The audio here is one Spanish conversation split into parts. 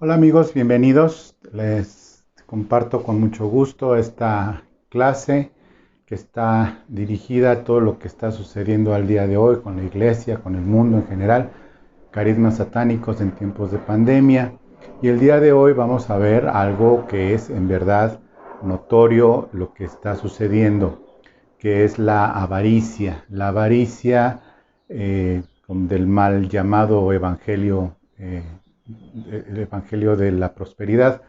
Hola amigos, bienvenidos. Les comparto con mucho gusto esta clase que está dirigida a todo lo que está sucediendo al día de hoy con la iglesia, con el mundo en general, carismas satánicos en tiempos de pandemia. Y el día de hoy vamos a ver algo que es en verdad notorio lo que está sucediendo, que es la avaricia. La avaricia del mal llamado evangelio el Evangelio de la Prosperidad.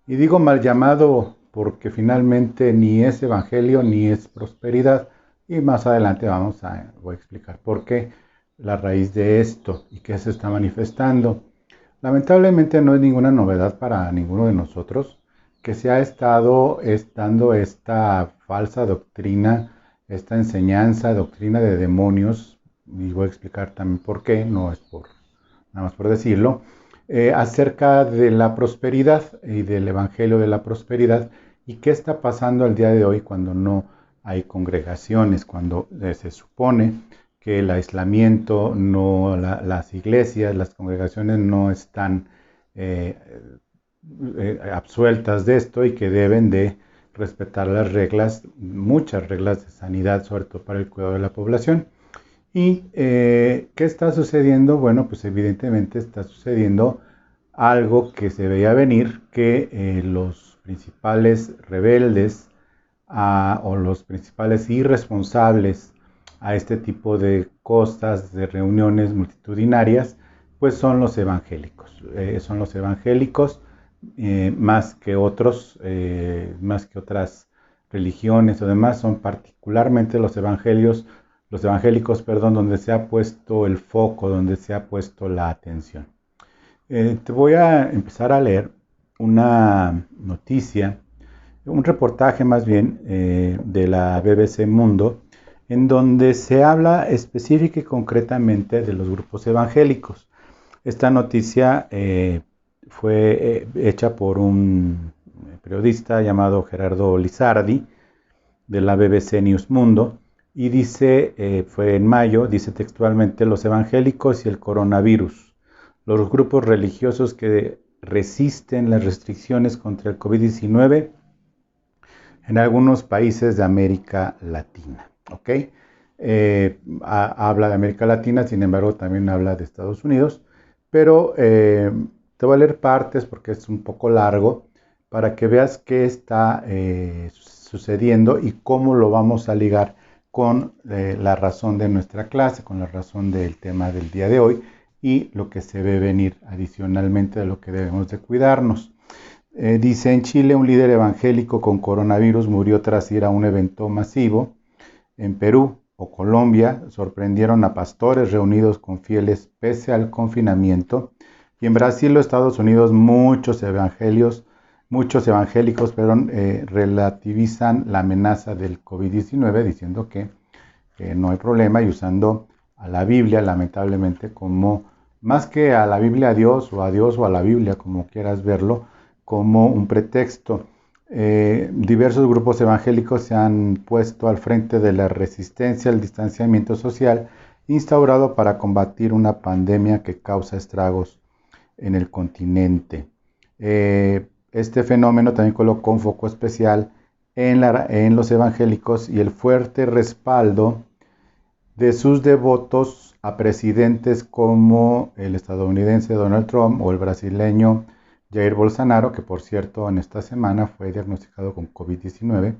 Y digo mal llamado porque finalmente ni es Evangelio ni es prosperidad. Y más adelante voy a explicar por qué, la raíz de esto y qué se está manifestando. Lamentablemente no es ninguna novedad para ninguno de nosotros que se ha estado dando esta falsa doctrina, esta enseñanza, doctrina de demonios, y voy a explicar también por qué, no es por nada más por decirlo, acerca de la prosperidad y del Evangelio de la Prosperidad y qué está pasando al día de hoy cuando no hay congregaciones, cuando se supone que el aislamiento, las iglesias, las congregaciones no están eh, absueltas de esto y que deben de respetar las reglas, muchas reglas de sanidad, sobre todo para el cuidado de la población. ¿Y qué está sucediendo? Bueno, pues evidentemente está sucediendo algo que se veía venir, que los principales rebeldes o los principales irresponsables a este tipo de cosas, de reuniones multitudinarias, pues son los evangélicos. Son los evangélicos más que otras religiones o demás, son particularmente los evangélicos, perdón, donde se ha puesto el foco, donde se ha puesto la atención. Te voy a empezar a leer una noticia, un reportaje más bien de la BBC Mundo, en donde se habla específica y concretamente de los grupos evangélicos. Esta noticia fue hecha por un periodista llamado Gerardo Lizardi de la BBC News Mundo y dice, fue en mayo, dice textualmente, los evangélicos y el coronavirus, los grupos religiosos que resisten las restricciones contra el COVID-19 en algunos países de América Latina. ¿Ok? Habla de América Latina, sin embargo también habla de Estados Unidos, pero te voy a leer partes porque es un poco largo para que veas qué está sucediendo y cómo lo vamos a ligar con la razón de nuestra clase, con la razón del tema del día de hoy y lo que se ve venir adicionalmente de lo que debemos de cuidarnos. Dice, en Chile un líder evangélico con coronavirus murió tras ir a un evento masivo. En Perú o Colombia sorprendieron a pastores reunidos con fieles pese al confinamiento. Y en Brasil o Estados Unidos muchos evangélicos relativizan la amenaza del COVID-19 diciendo que no hay problema y usando a la Biblia lamentablemente como, más que a la Biblia a Dios o a la Biblia como quieras verlo, como un pretexto. Diversos grupos evangélicos se han puesto al frente de la resistencia al distanciamiento social instaurado para combatir una pandemia que causa estragos en el continente. Este fenómeno también colocó un foco especial en los evangélicos y el fuerte respaldo de sus devotos a presidentes como el estadounidense Donald Trump o el brasileño Jair Bolsonaro, que por cierto en esta semana fue diagnosticado con COVID-19,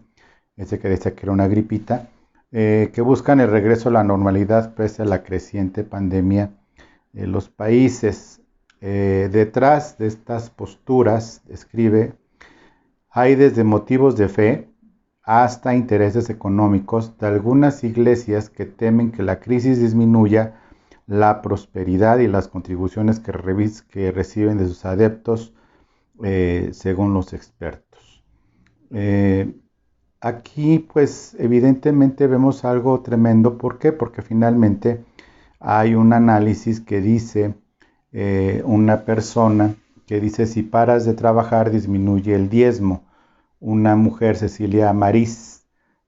ese que decía que era una gripita, que buscan el regreso a la normalidad pese a la creciente pandemia en los países. Detrás de estas posturas, escribe, hay desde motivos de fe hasta intereses económicos de algunas iglesias que temen que la crisis disminuya la prosperidad y las contribuciones que reciben de sus adeptos, según los expertos. Aquí, pues, evidentemente vemos algo tremendo. ¿Por qué? Porque finalmente hay un análisis que dice, una persona que dice, si paras de trabajar disminuye el diezmo. Una mujer, Cecilia Amariz,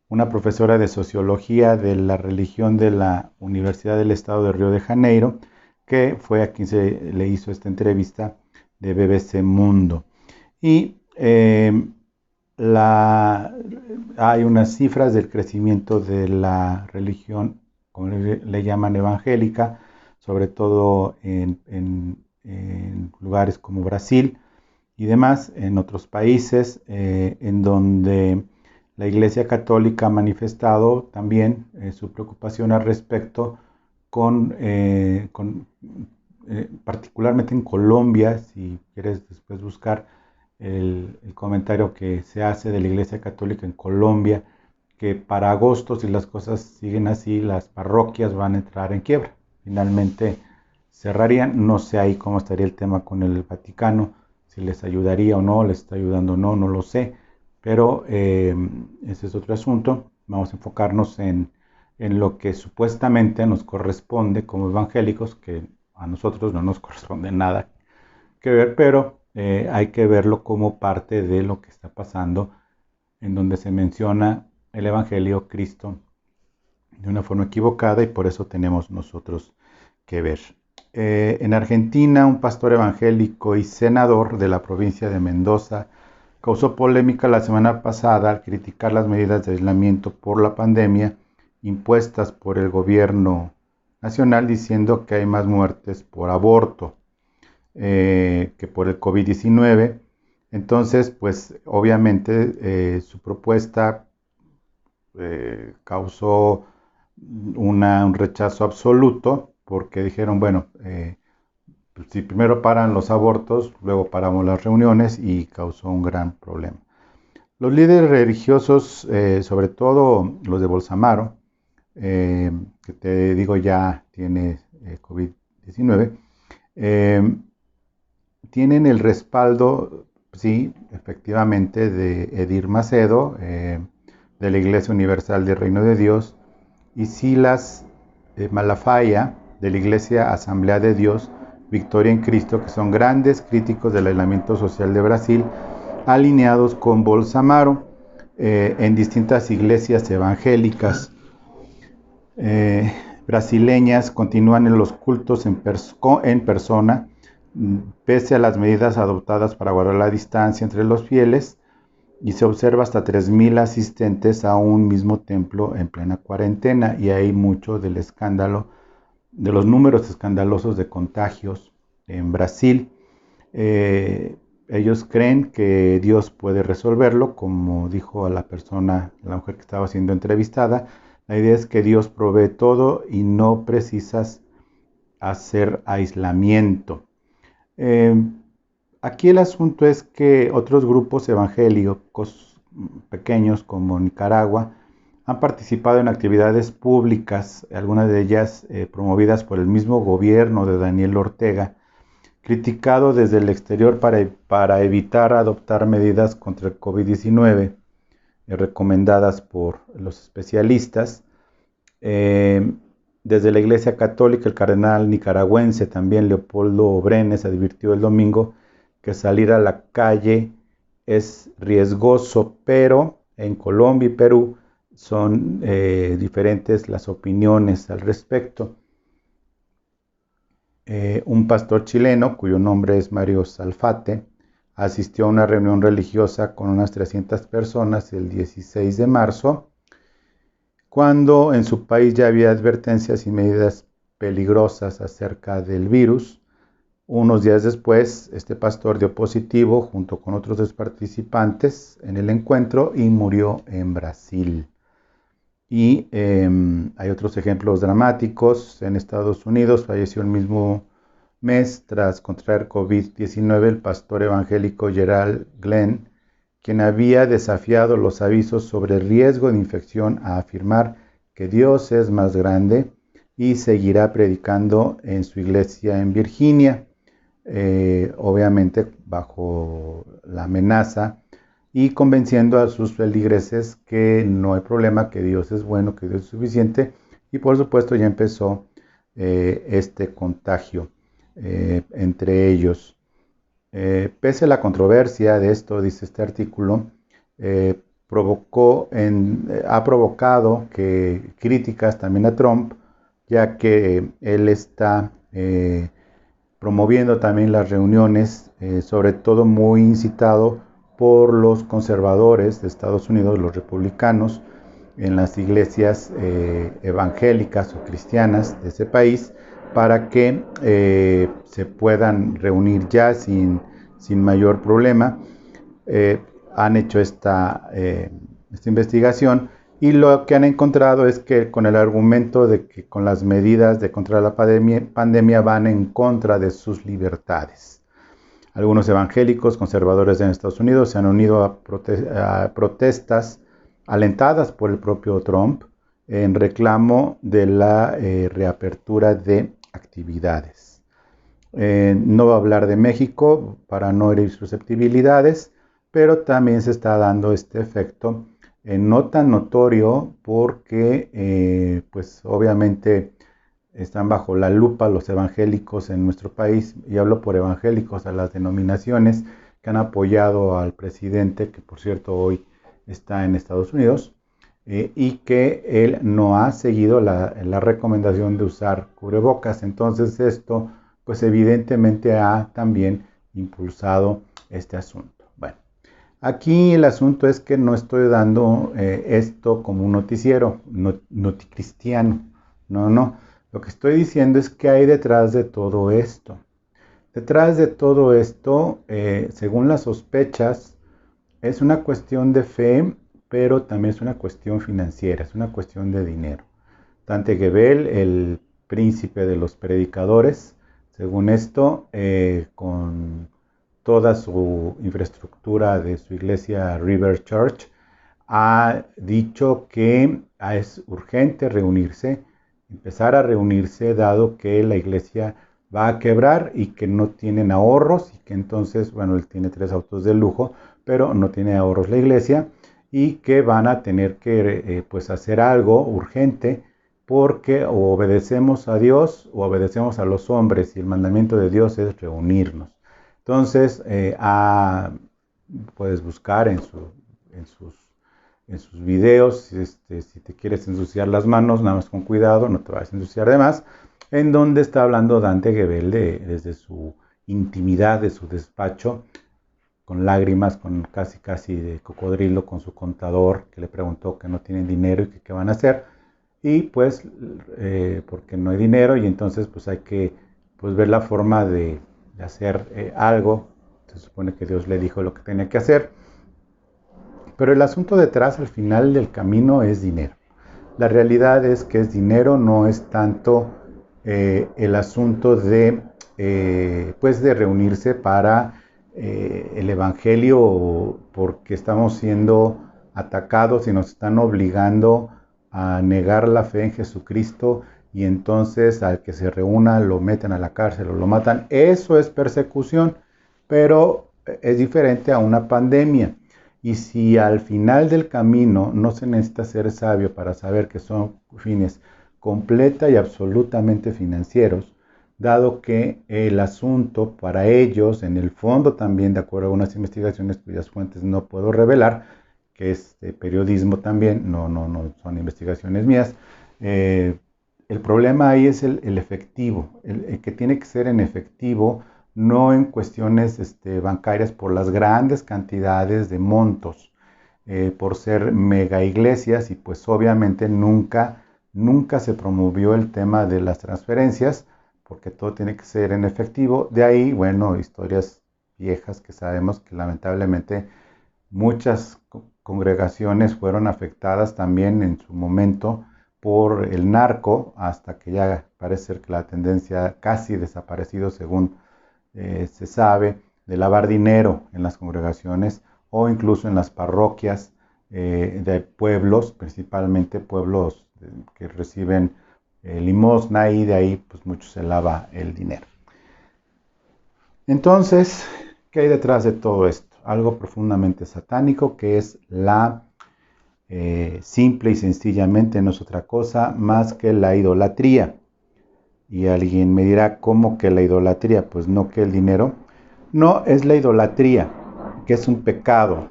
una profesora de sociología de la religión de la Universidad del Estado de Río de Janeiro, que fue a quien se le hizo esta entrevista, de BBC Mundo. Y hay unas cifras del crecimiento de la religión, como le llaman evangélica, sobre todo en lugares como Brasil y demás, en otros países, en donde la Iglesia Católica ha manifestado también su preocupación al respecto particularmente en Colombia. Si quieres después buscar el comentario que se hace de la Iglesia Católica en Colombia, que para agosto, si las cosas siguen así, las parroquias van a entrar en quiebra. Finalmente cerrarían. No sé ahí cómo estaría el tema con el Vaticano, si les ayudaría o no, les está ayudando o no, no lo sé. Pero ese es otro asunto. Vamos a enfocarnos en lo que supuestamente nos corresponde como evangélicos, que a nosotros no nos corresponde nada que ver, pero hay que verlo como parte de lo que está pasando, en donde se menciona el Evangelio, Cristo, de una forma equivocada, y por eso tenemos nosotros que ver. En Argentina, un pastor evangélico y senador de la provincia de Mendoza causó polémica la semana pasada al criticar las medidas de aislamiento por la pandemia impuestas por el gobierno nacional, diciendo que hay más muertes por aborto que por el COVID-19. Entonces, pues obviamente su propuesta causó un rechazo absoluto, porque dijeron, bueno, pues si primero paran los abortos, luego paramos las reuniones, y causó un gran problema. Los líderes religiosos, sobre todo los de Bolsonaro, que te digo ya tiene COVID-19, tienen el respaldo, sí, efectivamente, de Edir Macedo, de la Iglesia Universal del Reino de Dios, y Silas Malafaia, de la Iglesia Asamblea de Dios, Victoria en Cristo, que son grandes críticos del aislamiento social de Brasil, alineados con Bolsonaro en distintas iglesias evangélicas brasileñas. Continúan en los cultos en persona, pese a las medidas adoptadas para guardar la distancia entre los fieles, y se observa hasta 3.000 asistentes a un mismo templo en plena cuarentena, y hay mucho del escándalo, de los números escandalosos de contagios en Brasil. Ellos creen que Dios puede resolverlo, como dijo a la mujer que estaba siendo entrevistada. La idea es que Dios provee todo y no precisas hacer aislamiento. Aquí el asunto es que otros grupos evangélicos pequeños, como Nicaragua, han participado en actividades públicas, algunas de ellas promovidas por el mismo gobierno de Daniel Ortega, criticado desde el exterior para evitar adoptar medidas contra el COVID-19 recomendadas por los especialistas. Desde la Iglesia Católica, el cardenal nicaragüense también Leopoldo Brenes advirtió el domingo que salir a la calle es riesgoso, pero en Colombia y Perú son diferentes las opiniones al respecto. Un pastor chileno, cuyo nombre es Mario Salfate, asistió a una reunión religiosa con unas 300 personas el 16 de marzo, cuando en su país ya había advertencias y medidas peligrosas acerca del virus. Unos días después, este pastor dio positivo junto con otros 2 participantes en el encuentro y murió en Brasil. Y hay otros ejemplos dramáticos. En Estados Unidos falleció el mismo mes tras contraer COVID-19 el pastor evangélico Gerald Glenn, quien había desafiado los avisos sobre el riesgo de infección a afirmar que Dios es más grande, y seguirá predicando en su iglesia en Virginia, obviamente bajo la amenaza, y convenciendo a sus feligreses que no hay problema, que Dios es bueno, que Dios es suficiente. Y por supuesto ya empezó este contagio entre ellos. Pese a la controversia de esto, dice este artículo, ha provocado críticas también a Trump, ya que él está promoviendo también las reuniones, sobre todo muy incitado por los conservadores de Estados Unidos, los republicanos, en las iglesias evangélicas o cristianas de ese país, para que se puedan reunir ya sin mayor problema. Han hecho esta investigación, y lo que han encontrado es que con el argumento de que con las medidas de contra la pandemia van en contra de sus libertades. Algunos evangélicos conservadores en Estados Unidos se han unido a protestas alentadas por el propio Trump en reclamo de la reapertura de actividades. No voy a hablar de México para no herir susceptibilidades, pero también se está dando este efecto no tan notorio porque pues obviamente están bajo la lupa los evangélicos en nuestro país, y hablo por evangélicos a las denominaciones que han apoyado al presidente, que por cierto hoy está en Estados Unidos, y que él no ha seguido la recomendación de usar cubrebocas. Entonces esto pues evidentemente ha también impulsado este asunto. Bueno, aquí el asunto es que no estoy dando esto como un noticiero noticristiano, no. Lo que estoy diciendo es que hay detrás de todo esto. Detrás de todo esto, según las sospechas, es una cuestión de fe, pero también es una cuestión financiera, es una cuestión de dinero. Dante Gebel, el príncipe de los predicadores, según esto, con toda su infraestructura de su iglesia River Church, ha dicho que es urgente reunirse, empezar a reunirse, dado que la iglesia va a quebrar y que no tienen ahorros, y que entonces, bueno, él tiene 3 autos de lujo, pero no tiene ahorros la iglesia, y que van a tener que pues hacer algo urgente, porque o obedecemos a Dios o obedecemos a los hombres, y el mandamiento de Dios es reunirnos. Entonces, puedes buscar en sus videos, si te quieres ensuciar las manos, nada más con cuidado, no te vayas a ensuciar de más, en donde está hablando Dante Gebel desde su intimidad, de su despacho, con lágrimas, con casi de cocodrilo, con su contador, que le preguntó que no tienen dinero y que qué van a hacer, y pues porque no hay dinero, y entonces pues hay que pues ver la forma de hacer algo. Se supone que Dios le dijo lo que tenía que hacer, pero el asunto detrás, al final del camino, es dinero. La realidad es que es dinero, no es tanto el asunto de reunirse para el evangelio, porque estamos siendo atacados y nos están obligando a negar la fe en Jesucristo, y entonces al que se reúna lo meten a la cárcel o lo matan. Eso es persecución, pero es diferente a una pandemia. Y si al final del camino no se necesita ser sabio para saber que son fines completa y absolutamente financieros, dado que el asunto para ellos, en el fondo también, de acuerdo a unas investigaciones cuyas fuentes no puedo revelar, que es de periodismo también, no son investigaciones mías, el problema ahí es el efectivo, el que tiene que ser en efectivo, no en cuestiones bancarias, por las grandes cantidades de montos, por ser mega iglesias, y pues obviamente nunca se promovió el tema de las transferencias, porque todo tiene que ser en efectivo. De ahí, bueno, historias viejas que sabemos que lamentablemente muchas congregaciones fueron afectadas también en su momento por el narco, hasta que ya parece ser que la tendencia casi desaparecido, según se sabe, de lavar dinero en las congregaciones o incluso en las parroquias de pueblos, principalmente pueblos que reciben limosna, y de ahí pues mucho se lava el dinero. Entonces, ¿qué hay detrás de todo esto? Algo profundamente satánico, que es simple y sencillamente no es otra cosa más que la idolatría. Y alguien me dirá, ¿cómo que la idolatría? Pues no, que el dinero. No, es la idolatría, que es un pecado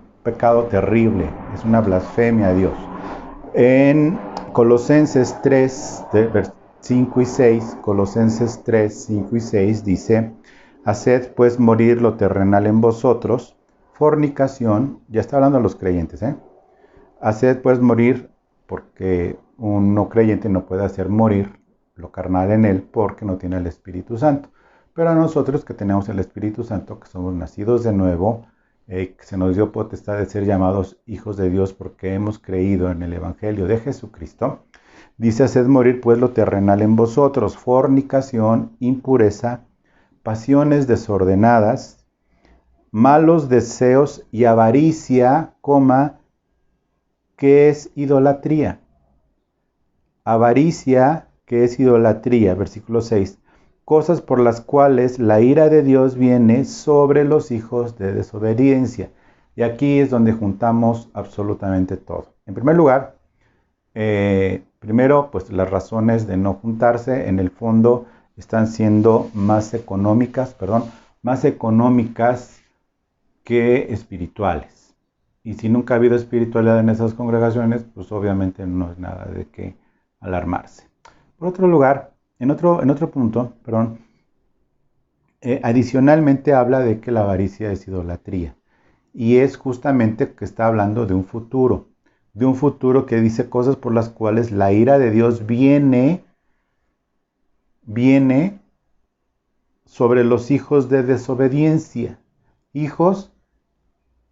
terrible, es una blasfemia a Dios. En Colosenses 3, 5 y 6, Colosenses 3, 5 y 6 dice: haced pues morir lo terrenal en vosotros, fornicación, ya está hablando a los creyentes, haced pues morir, porque un no creyente no puede hacer morir lo carnal en él porque no tiene el Espíritu Santo. Pero a nosotros que tenemos el Espíritu Santo, que somos nacidos de nuevo, que se nos dio potestad de ser llamados hijos de Dios porque hemos creído en el Evangelio de Jesucristo, dice: haced morir pues lo terrenal en vosotros, fornicación, impureza, pasiones desordenadas, malos deseos y avaricia, que es idolatría. Avaricia, que es idolatría, versículo 6. Cosas por las cuales la ira de Dios viene sobre los hijos de desobediencia. Y aquí es donde juntamos absolutamente todo. En primer lugar, primero, pues las razones de no juntarse en el fondo están siendo más económicas que espirituales. Y si nunca ha habido espiritualidad en esas congregaciones, pues obviamente no es nada de qué alarmarse. Por otro lugar, en otro punto, adicionalmente habla de que la avaricia es idolatría. Y es justamente que está hablando de un futuro que dice cosas por las cuales la ira de Dios viene sobre los hijos de desobediencia. Hijos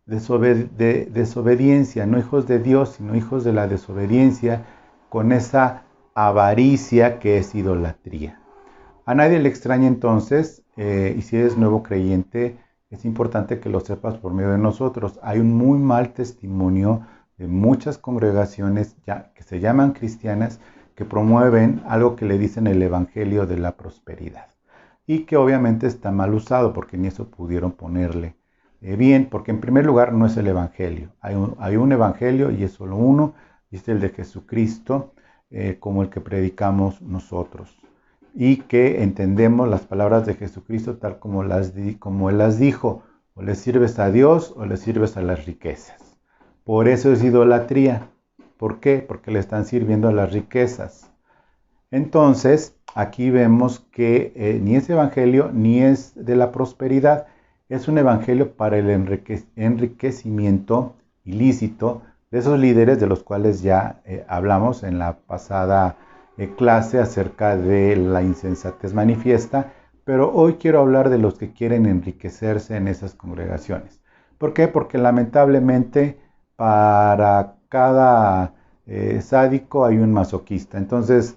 de desobediencia, no hijos de Dios, sino hijos de la desobediencia, con esa avaricia que es idolatría. A nadie le extraña entonces, y si eres nuevo creyente, es importante que lo sepas por medio de nosotros. Hay un muy mal testimonio de muchas congregaciones que se llaman cristianas, que promueven algo que le dicen el evangelio de la prosperidad, y que obviamente está mal usado, porque ni eso pudieron ponerle bien, porque en primer lugar no es el evangelio. Hay un evangelio y es solo uno, y es el de Jesucristo, como el que predicamos nosotros, y que entendemos las palabras de Jesucristo tal como Él las dijo: o le sirves a Dios o le sirves a las riquezas. Por eso es idolatría. ¿Por qué? Porque le están sirviendo a las riquezas. Entonces, aquí vemos que ni es evangelio ni es de la prosperidad. Es un evangelio para el enriquecimiento ilícito de esos líderes de los cuales ya hablamos en la pasada clase acerca de la insensatez manifiesta, pero hoy quiero hablar de los que quieren enriquecerse en esas congregaciones. ¿Por qué? Porque lamentablemente para cada sádico hay un masoquista. Entonces,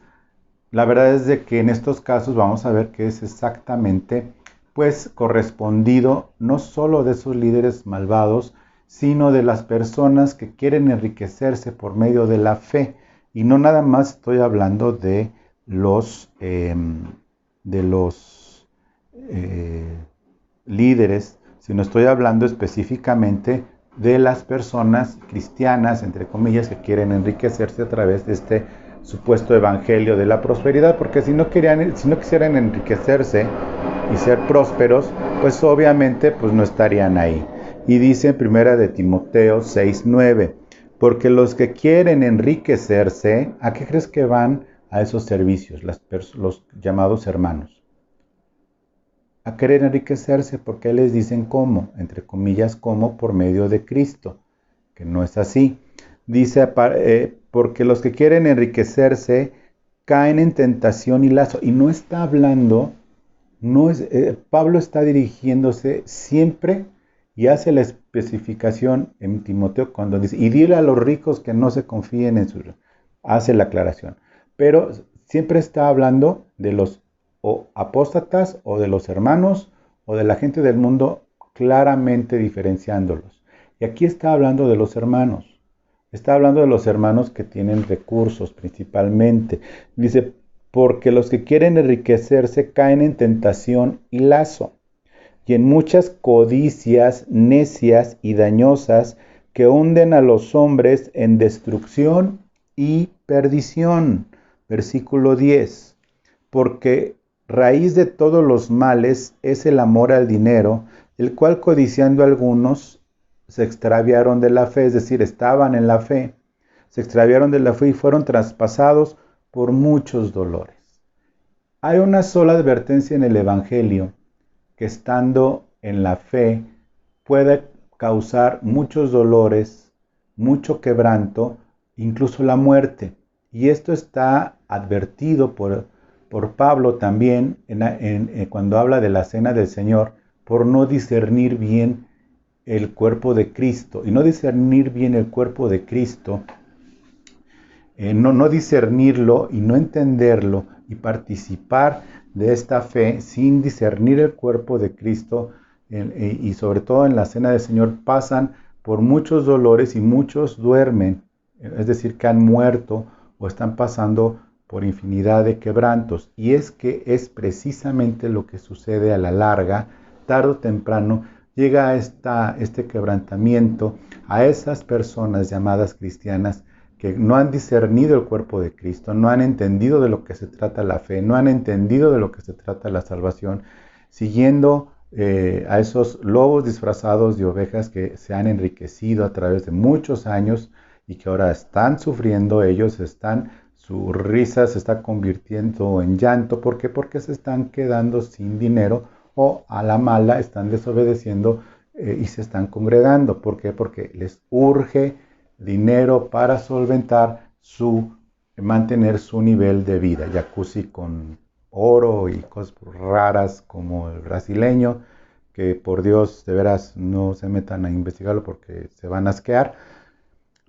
la verdad es de que en estos casos vamos a ver que es exactamente pues correspondido no solo de esos líderes malvados, sino de las personas que quieren enriquecerse por medio de la fe. Y no nada más estoy hablando de los líderes, sino estoy hablando específicamente de las personas cristianas, entre comillas, que quieren enriquecerse a través de este supuesto evangelio de la prosperidad, porque si no quisieran enriquecerse y ser prósperos, pues obviamente pues no estarían ahí. Y dice en primera de Timoteo 6:9, porque los que quieren enriquecerse, ¿a qué crees que van a esos servicios? Los llamados hermanos. A querer enriquecerse, porque les dicen cómo, entre comillas, cómo, por medio de Cristo, que no es así. Dice, porque los que quieren enriquecerse caen en tentación y lazo. Y no está hablando, Pablo está dirigiéndose siempre y hace la especificación en Timoteo cuando dice: y dile a los ricos que no se confíen en hace la aclaración. Pero siempre está hablando de los apóstatas o de los hermanos o de la gente del mundo, claramente diferenciándolos. Y aquí está hablando de los hermanos. Está hablando de los hermanos que tienen recursos principalmente. Dice, porque los que quieren enriquecerse caen en tentación y lazo, y en muchas codicias necias y dañosas que hunden a los hombres en destrucción y perdición. Versículo 10. Porque raíz de todos los males es el amor al dinero, el cual codiciando algunos se extraviaron de la fe, es decir, estaban en la fe, se extraviaron de la fe y fueron traspasados por muchos dolores. Hay una sola advertencia en el Evangelio, que estando en la fe puede causar muchos dolores, mucho quebranto, incluso la muerte. Y esto está advertido por Pablo también cuando habla de la cena del Señor, por no discernir bien el cuerpo de Cristo. Y no discernir bien el cuerpo de Cristo, no discernirlo y no entenderlo y participar de esta fe sin discernir el cuerpo de Cristo, y sobre todo en la cena del Señor, pasan por muchos dolores y muchos duermen, es decir, que han muerto o están pasando por infinidad de quebrantos. Y es que es precisamente lo que sucede a la larga, tarde o temprano, llega este quebrantamiento a esas personas llamadas cristianas que no han discernido el cuerpo de Cristo, no han entendido de lo que se trata la fe, no han entendido de lo que se trata la salvación, siguiendo a esos lobos disfrazados de ovejas que se han enriquecido a través de muchos años y que ahora están sufriendo ellos, su risa se está convirtiendo en llanto. ¿Por qué? Porque se están quedando sin dinero o a la mala están desobedeciendo y se están congregando. ¿Por qué? Porque les urge dinero para solventar mantener su nivel de vida. Jacuzzi con oro y cosas raras como el brasileño, que por Dios de veras no se metan a investigarlo porque se van a asquear,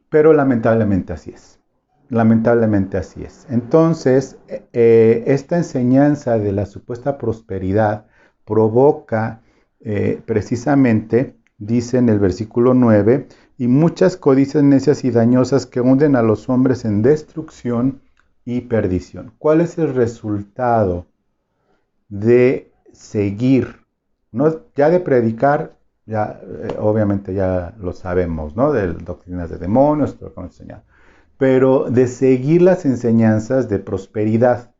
pero lamentablemente así es. Lamentablemente así es. Entonces, esta enseñanza de la supuesta prosperidad provoca precisamente, dice en el versículo 9, y muchas codicias necias y dañosas que hunden a los hombres en destrucción y perdición. ¿Cuál es el resultado de seguir? No, ya de predicar, ya obviamente ya lo sabemos, ¿no? De doctrinas de demonios, todo lo que hemos enseñado. Pero de seguir las enseñanzas de prosperidad,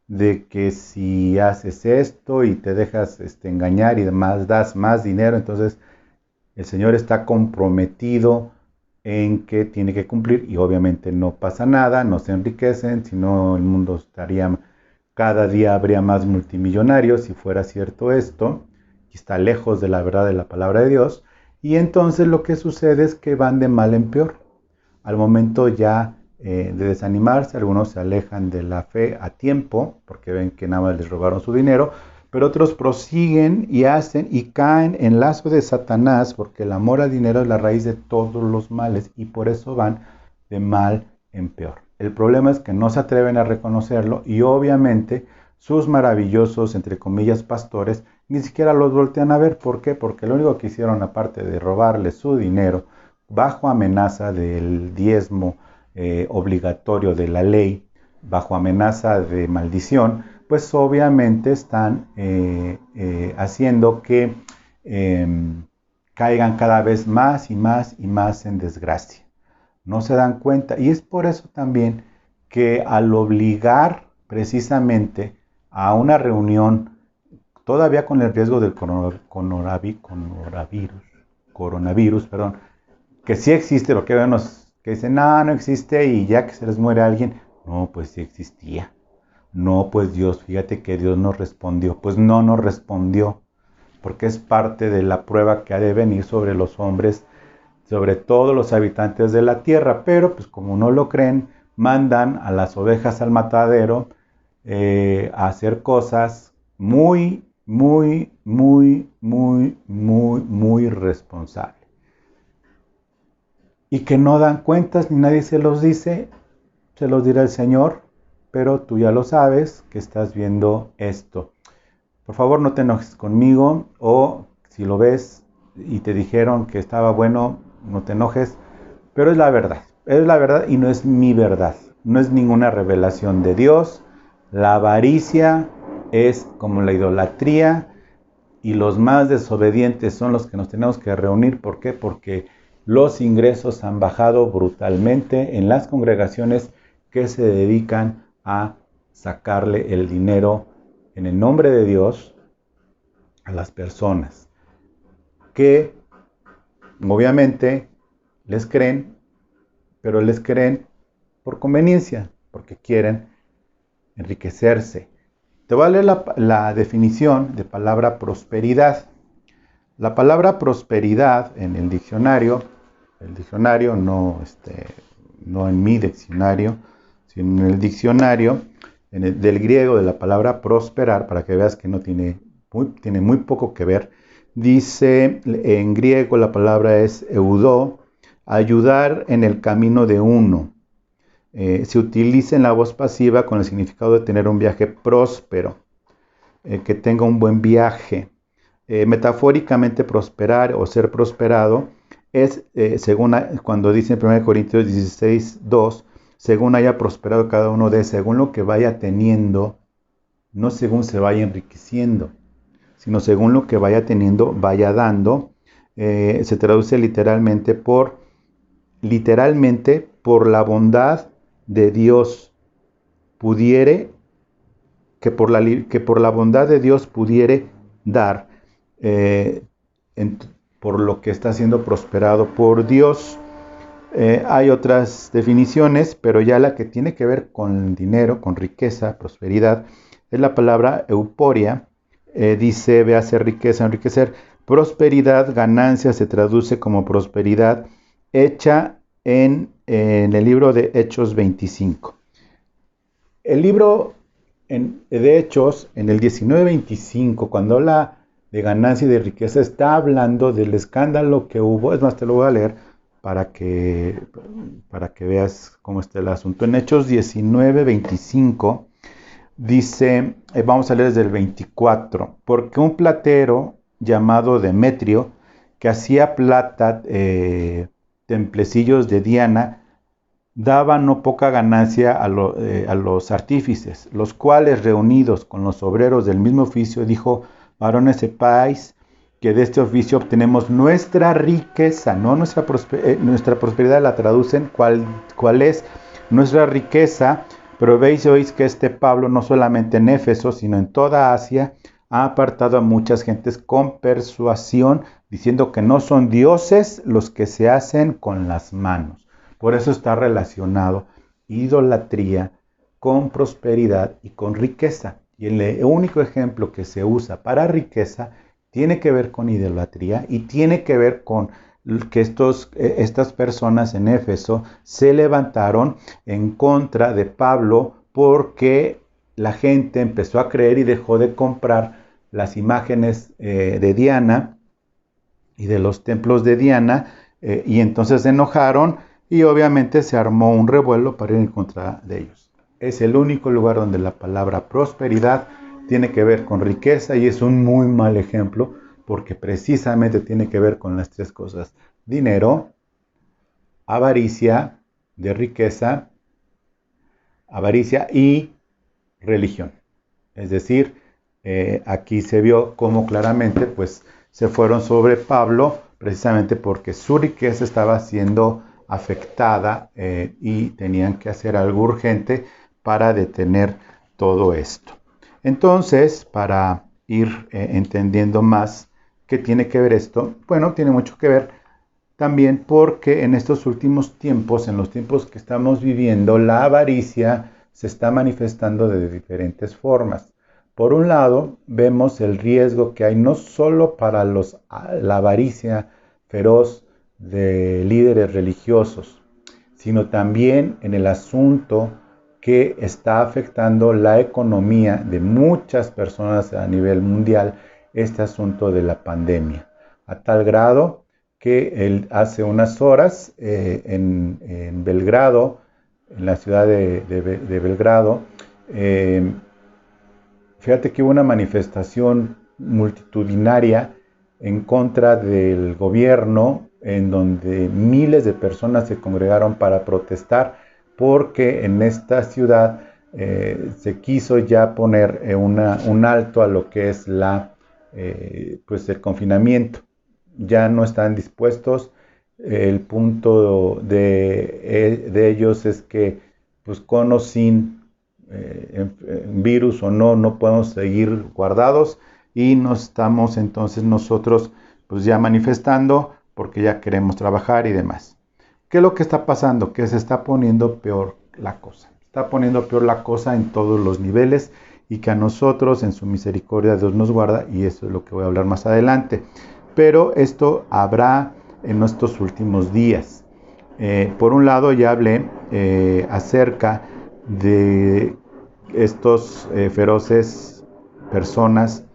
de que si haces esto y te dejas engañar y demás, das más dinero, entonces el Señor está comprometido en que tiene que cumplir y obviamente no pasa nada, no se enriquecen, sino el mundo cada día habría más multimillonarios si fuera cierto esto, y está lejos de la verdad de la palabra de Dios, y entonces lo que sucede es que van de mal en peor. Al momento ya de desanimarse, algunos se alejan de la fe a tiempo, porque ven que nada más les robaron su dinero, pero otros prosiguen y hacen y caen en lazo de Satanás, porque el amor al dinero es la raíz de todos los males y por eso van de mal en peor. El problema es que no se atreven a reconocerlo y obviamente sus maravillosos, entre comillas, pastores ni siquiera los voltean a ver. ¿Por qué? Porque lo único que hicieron, aparte de robarles su dinero bajo amenaza del diezmo obligatorio de la ley, bajo amenaza de maldición, pues obviamente están haciendo que caigan cada vez más y más y más en desgracia. No se dan cuenta y es por eso también que al obligar precisamente a una reunión, todavía con el riesgo del coronavirus, perdón, que sí existe, porque hay unos que dicen, no existe y ya que se les muere alguien, no, pues sí existía. No, pues Dios, fíjate que Dios nos respondió. Pues no nos respondió, porque es parte de la prueba que ha de venir sobre los hombres, sobre todos los habitantes de la tierra. Pero pues como no lo creen, mandan a las ovejas al matadero a hacer cosas muy, muy, muy, muy, muy, muy responsables. Y que no dan cuentas ni nadie se los dice, se los dirá el Señor, pero tú ya lo sabes que estás viendo esto. Por favor, no te enojes conmigo, o si lo ves y te dijeron que estaba bueno, no te enojes, pero es la verdad y no es mi verdad, no es ninguna revelación de Dios. La avaricia es como la idolatría y los más desobedientes son los que nos tenemos que reunir. ¿Por qué? Porque los ingresos han bajado brutalmente en las congregaciones que se dedican a sacarle el dinero en el nombre de Dios a las personas que obviamente les creen, pero les creen por conveniencia, porque quieren enriquecerse. Te voy a leer la definición de palabra prosperidad. La palabra prosperidad en el diccionario no, no en mi diccionario, sino en el diccionario del griego de la palabra prosperar, para que veas que no tiene muy poco que ver. Dice en griego la palabra es eudó, ayudar en el camino de uno. Se utiliza en la voz pasiva con el significado de tener un viaje próspero, que tenga un buen viaje. Metafóricamente prosperar o ser prosperado es, según cuando dice en 1 Corintios 16:2, según haya prosperado cada uno de, según lo que vaya teniendo, no según se vaya enriqueciendo, sino según lo que vaya teniendo, vaya dando. Se traduce literalmente por la bondad de Dios pudiere, que por la bondad de Dios pudiere dar, por lo que está siendo prosperado por Dios. Hay otras definiciones, pero ya la que tiene que ver con dinero, con riqueza, prosperidad, es la palabra euporia. Dice, véase riqueza, enriquecer. Prosperidad, ganancia, se traduce como prosperidad hecha en el libro de Hechos 25. El libro de Hechos, en el 19:25, cuando habla de ganancia y de riqueza, está hablando del escándalo que hubo. Es más, te lo voy a leer para que veas cómo está el asunto. En Hechos 19:25 dice, vamos a leer desde el 24, porque un platero llamado Demetrio, que hacía plata, templecillos de Diana, daba no poca ganancia a los artífices, los cuales, reunidos con los obreros del mismo oficio, dijo: varones, sepáis que de este oficio obtenemos nuestra riqueza, no nuestra prosperidad la traducen, ¿cuál es nuestra riqueza? Pero veis y oís que este Pablo, no solamente en Éfeso, sino en toda Asia, ha apartado a muchas gentes con persuasión, diciendo que no son dioses los que se hacen con las manos. Por eso está relacionado idolatría con prosperidad y con riqueza. Y el único ejemplo que se usa para riqueza tiene que ver con idolatría y tiene que ver con que estas personas en Éfeso se levantaron en contra de Pablo porque la gente empezó a creer y dejó de comprar las imágenes de Diana y de los templos de Diana, y entonces se enojaron y obviamente se armó un revuelo para ir en contra de ellos. Es el único lugar donde la palabra prosperidad tiene que ver con riqueza, y es un muy mal ejemplo porque precisamente tiene que ver con las tres cosas: dinero, avaricia de riqueza, avaricia y religión. Es decir, aquí se vio cómo claramente pues se fueron sobre Pablo precisamente porque su riqueza estaba siendo afectada, y tenían que hacer algo urgente para detener todo esto. Entonces, para ir entendiendo más qué tiene que ver esto, bueno, tiene mucho que ver también porque en estos últimos tiempos, en los tiempos que estamos viviendo, la avaricia se está manifestando de diferentes formas. Por un lado, vemos el riesgo que hay no solo para la avaricia feroz de líderes religiosos, sino también en el asunto que está afectando la economía de muchas personas a nivel mundial, este asunto de la pandemia, a tal grado que hace unas horas en Belgrado, en la ciudad de Belgrado, fíjate que hubo una manifestación multitudinaria en contra del gobierno, en donde miles de personas se congregaron para protestar porque en esta ciudad se quiso ya poner un alto a lo que es pues el confinamiento. Ya no están dispuestos. El punto de ellos es que pues con o sin virus o no podemos seguir guardados, y nos estamos entonces nosotros pues ya manifestando porque ya queremos trabajar y demás. ¿Qué es lo que está pasando? Que se está poniendo peor la cosa. Está poniendo peor la cosa en todos los niveles, y que a nosotros en su misericordia Dios nos guarda, y eso es lo que voy a hablar más adelante. Pero esto habrá en nuestros últimos días. Por un lado ya hablé acerca de estos feroces personas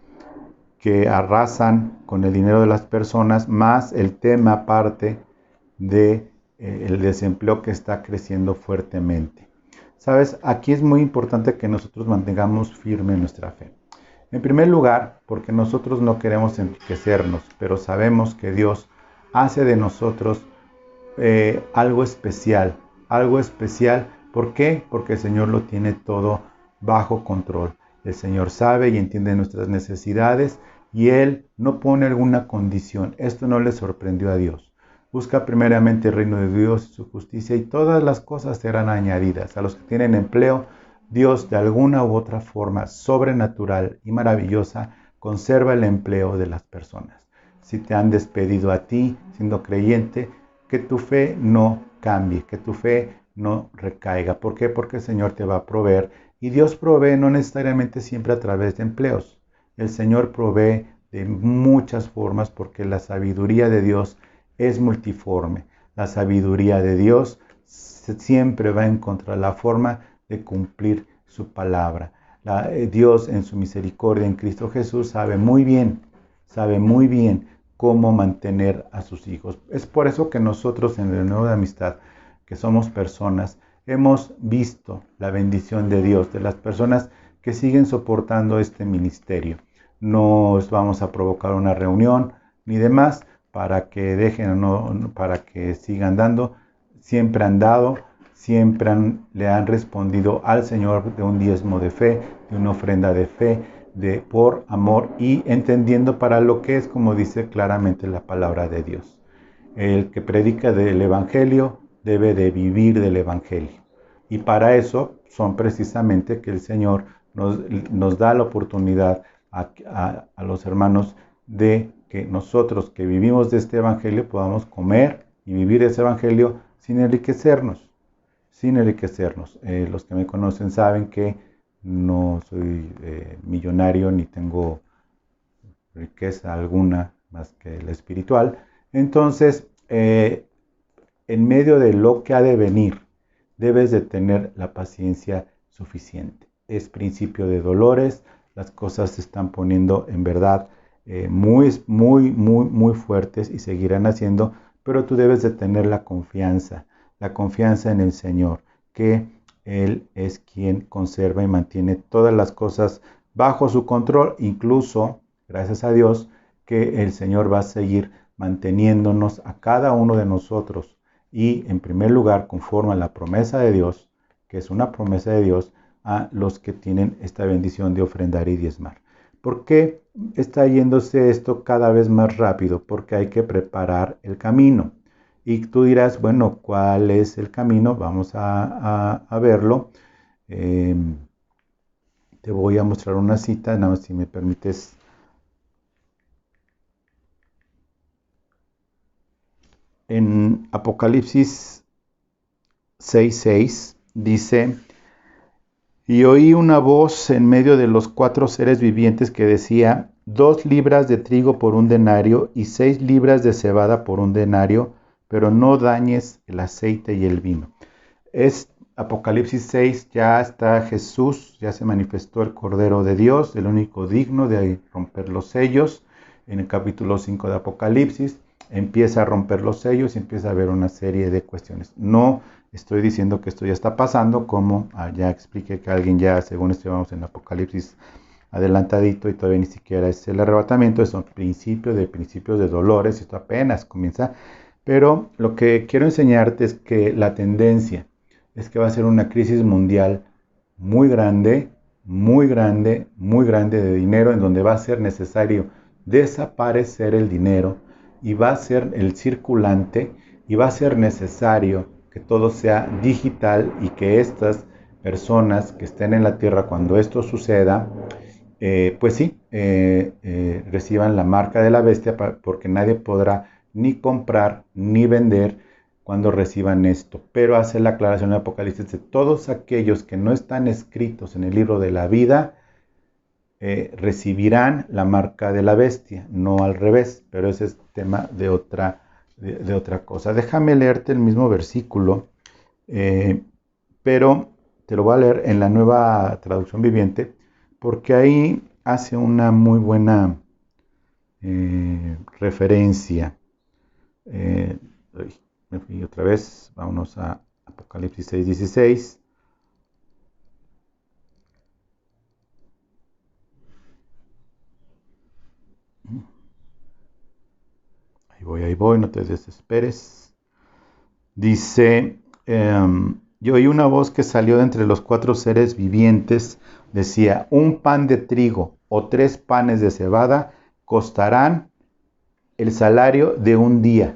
que arrasan con el dinero de las personas, más el tema aparte de el desempleo que está creciendo fuertemente. Sabes, aquí es muy importante que nosotros mantengamos firme nuestra fe. En primer lugar, porque nosotros no queremos enriquecernos, pero sabemos que Dios hace de nosotros algo especial. Algo especial, ¿por qué? Porque el Señor lo tiene todo bajo control. El Señor sabe y entiende nuestras necesidades y Él no pone alguna condición. Esto no le sorprendió a Dios. Busca primeramente el reino de Dios y su justicia y todas las cosas serán añadidas. A los que tienen empleo, Dios de alguna u otra forma sobrenatural y maravillosa conserva el empleo de las personas. Si te han despedido a ti siendo creyente, que tu fe no cambie, que tu fe no recaiga. ¿Por qué? Porque el Señor te va a proveer. Y Dios provee no necesariamente siempre a través de empleos. El Señor provee de muchas formas porque la sabiduría de Dios es multiforme. La sabiduría de Dios siempre va a encontrar la forma de cumplir su palabra. Dios en su misericordia en Cristo Jesús sabe muy bien cómo mantener a sus hijos. Es por eso que nosotros en el Nuevo de Amistad, que somos personas, hemos visto la bendición de Dios, de las personas que siguen soportando este ministerio. No os vamos a provocar una reunión ni demás para que dejen o no, para que sigan dando. Siempre han dado, le han respondido al Señor de un diezmo de fe, de una ofrenda de fe, por amor y entendiendo para lo que es, como dice claramente la palabra de Dios. El que predica del Evangelio debe de vivir del Evangelio. Y para eso son precisamente que el Señor nos da la oportunidad a los hermanos de que nosotros que vivimos de este Evangelio podamos comer y vivir ese Evangelio sin enriquecernos. Los que me conocen saben que no soy millonario ni tengo riqueza alguna más que la espiritual. Entonces, en medio de lo que ha de venir, debes de tener la paciencia suficiente. Es principio de dolores, las cosas se están poniendo en verdad muy fuertes y seguirán haciendo, pero tú debes de tener la confianza en el Señor, que Él es quien conserva y mantiene todas las cosas bajo su control, incluso, gracias a Dios, que el Señor va a seguir manteniéndonos a cada uno de nosotros. Y en primer lugar, conforme a la promesa de Dios, que es una promesa de Dios, a los que tienen esta bendición de ofrendar y diezmar. ¿Por qué está yéndose esto cada vez más rápido? Porque hay que preparar el camino. Y tú dirás, bueno, ¿cuál es el camino? Vamos a verlo. Te voy a mostrar una cita, nada más si me permites. En Apocalipsis 6:6 dice: y oí una voz en medio de los 4 seres vivientes que decía: 2 libras de trigo por un denario y 6 libras de cebada por un denario, pero no dañes el aceite y el vino. Es Apocalipsis 6, ya está Jesús, ya se manifestó el Cordero de Dios, el único digno de romper los sellos. En el capítulo 5 de Apocalipsis empieza a romper los sellos y empieza a haber una serie de cuestiones. No estoy diciendo que esto ya está pasando, como ya expliqué que alguien ya, según estuvimos en Apocalipsis adelantadito y todavía ni siquiera es el arrebatamiento, es un principio de principios de dolores, esto apenas comienza. Pero lo que quiero enseñarte es que la tendencia es que va a ser una crisis mundial muy grande de dinero, en donde va a ser necesario desaparecer el dinero y va a ser el circulante y va a ser necesario que todo sea digital y que estas personas que estén en la tierra cuando esto suceda, reciban la marca de la bestia, porque nadie podrá ni comprar ni vender cuando reciban esto. Pero hace la aclaración en Apocalipsis de todos aquellos que no están escritos en el libro de la vida, recibirán la marca de la bestia, no al revés, pero ese es tema de otra cosa. Déjame leerte el mismo versículo, pero te lo voy a leer en la Nueva Traducción Viviente, porque ahí hace una muy buena referencia. Me fui otra vez, vámonos a Apocalipsis 6:16. Ahí voy, no te desesperes. Dice, yo oí una voz que salió de entre los 4 seres vivientes, decía, un pan de trigo o 3 panes de cebada costarán el salario de un día.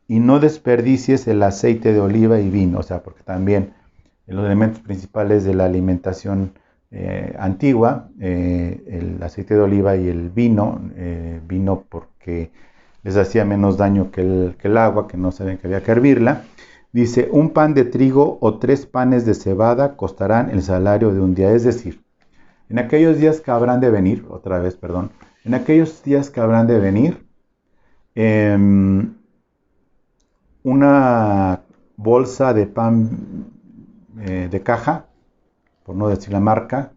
Y no desperdicies el aceite de oliva y vino, o sea, porque también los elementos principales de la alimentación antigua, el aceite de oliva y el vino, vino porque les hacía menos daño que el agua, que no sabían que había que hervirla. Dice, un pan de trigo o 3 panes de cebada costarán el salario de un día. Es decir, en aquellos días que habrán de venir, en aquellos días que habrán de venir, una bolsa de pan de caja, por no decir la marca,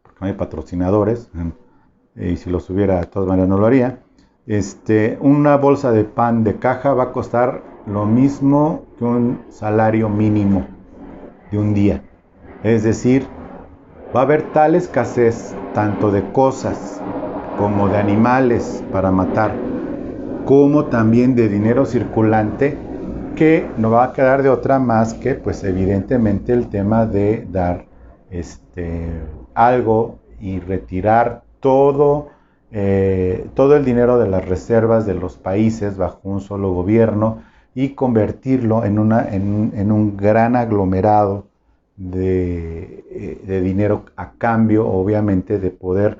porque no hay patrocinadores, y si los hubiera de todas maneras no lo haría, una bolsa de pan de caja va a costar lo mismo que un salario mínimo de un día. Es decir, va a haber tal escasez tanto de cosas como de animales para matar, como también de dinero circulante, que no va a quedar de otra más que, pues evidentemente, el tema de dar algo y retirar todo el dinero de las reservas de los países bajo un solo gobierno y convertirlo en un gran aglomerado de dinero a cambio, obviamente, de poder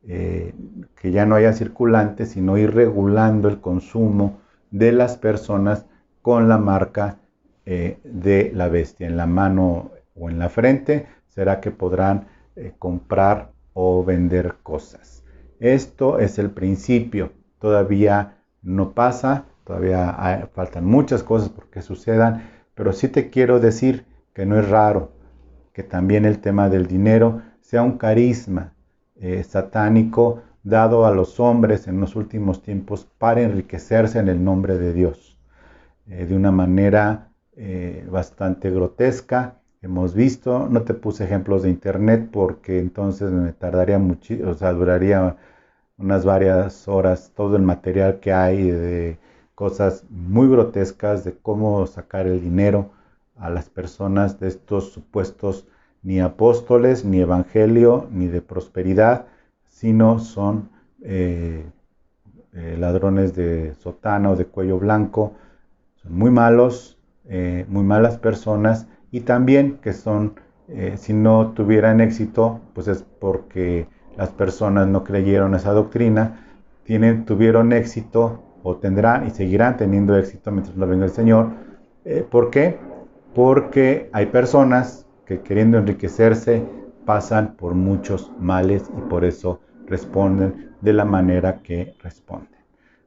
que ya no haya circulante, sino ir regulando el consumo de las personas con la marca de la bestia en la mano o en la frente. Será que podrán comprar o vender cosas. Esto es el principio, todavía no pasa, todavía faltan muchas cosas por que sucedan, pero sí te quiero decir que no es raro que también el tema del dinero sea un carisma satánico dado a los hombres en los últimos tiempos para enriquecerse en el nombre de Dios, de una manera bastante grotesca. Hemos visto, no te puse ejemplos de internet porque entonces me tardaría muchísimo, o sea, duraría unas varias horas todo el material que hay de cosas muy grotescas de cómo sacar el dinero a las personas de estos supuestos ni apóstoles, ni evangelio, ni de prosperidad, sino son ladrones de sotana o de cuello blanco, son muy malos, muy malas personas, y también que son, si no tuvieran éxito, pues es porque las personas no creyeron esa doctrina, tuvieron éxito o tendrán y seguirán teniendo éxito mientras no venga el Señor. ¿Por qué? Porque hay personas que queriendo enriquecerse pasan por muchos males y por eso responden de la manera que responden.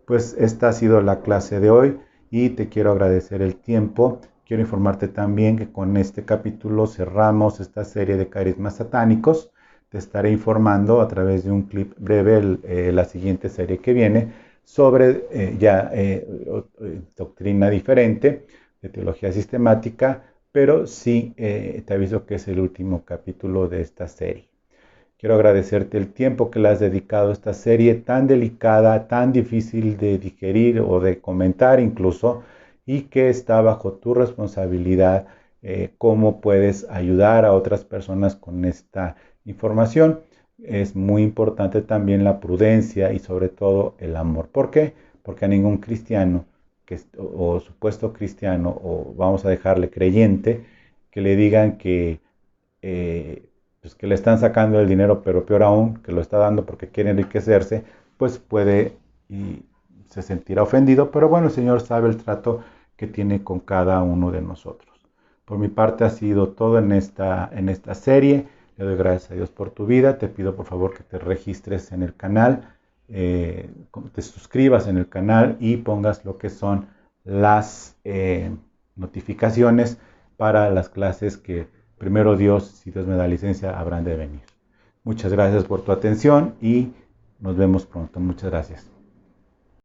Pues esta ha sido la clase de hoy y te quiero agradecer el tiempo. Quiero informarte también que con este capítulo cerramos esta serie de carismas satánicos. Te estaré informando a través de un clip breve la siguiente serie que viene sobre doctrina diferente, de teología sistemática, pero sí te aviso que es el último capítulo de esta serie. Quiero agradecerte el tiempo que le has dedicado a esta serie tan delicada, tan difícil de digerir o de comentar incluso, y que está bajo tu responsabilidad cómo puedes ayudar a otras personas con esta información. Es muy importante también la prudencia y sobre todo el amor. ¿Por qué? Porque a ningún cristiano o supuesto cristiano, o vamos a dejarle creyente, que le digan pues que le están sacando el dinero, pero peor aún, que lo está dando porque quiere enriquecerse, pues puede y se sentirá ofendido, pero bueno, el Señor sabe el trato que tiene con cada uno de nosotros. Por mi parte ha sido todo en esta serie. Le doy gracias a Dios por tu vida. Te pido por favor que te registres en el canal, te suscribas en el canal y pongas lo que son las notificaciones para las clases que primero Dios, si Dios me da licencia, habrán de venir. Muchas gracias por tu atención y nos vemos pronto. Muchas gracias.